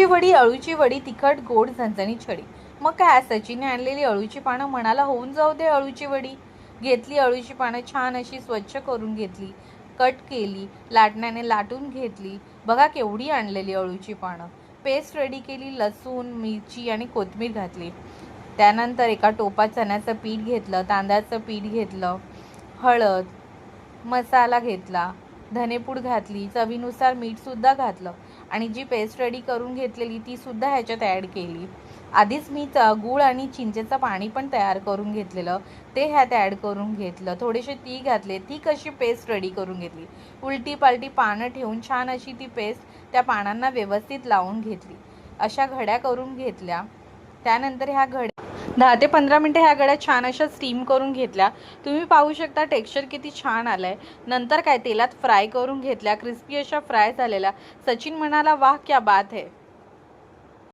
अळूची वडी, अळूची वडी तिखट गोड झणझणीत छडी. मग काय, सचिनने आणलेली अळूची पानं म्हणाला होऊन जाऊ दे अळूची वडी. घेतली अळूची पानं, छान अशी स्वच्छ करून घेतली, कट केली, लाटण्याने लाटून घेतली. बघा केवढी आणलेली अळूची पानं. पेस्ट रेडी केली, लसूण, मिरची आणि कोथिंबीर घातली. त्यानंतर एका टोपात चण्याचं पीठ घेतलं, तांदळाचं पीठ घेतलं, हळद, मसाला घेतला, धनेपूड घातली, चवीनुसार मीठसुद्धा घातलं आणि जी पेस्ट रेडी करून घेतलेली ती सुद्धा ह्याच्यात ॲड केली. आधीच मी गूळ आणि चिंचेचं पाणी पण तयार करून घेतलेलं, ते ह्यात ॲड करून घेतलं. थोडेसे तीळ घातले, ती कशी पेस्ट रेडी करून घेतली. उलटी पालटी पानं ठेवून छान अशी ती पेस्ट त्या पानांना व्यवस्थित लावून घेतली. अशा घड्या करून घेतल्या. त्यानंतर ह्या घड्या 10 ते 15 मिनटं ह्या घड्या छान अशा स्टीम करून घेतल्या. तुम्ही पाहू शकता टेक्स्चर किती छान आलं आहे. नंतर काय तेलात फ्राय करून घेतल्या, क्रिस्पी अशा फ्राय झालेल्या. सचिन म्हणाला वाह क्या बात है.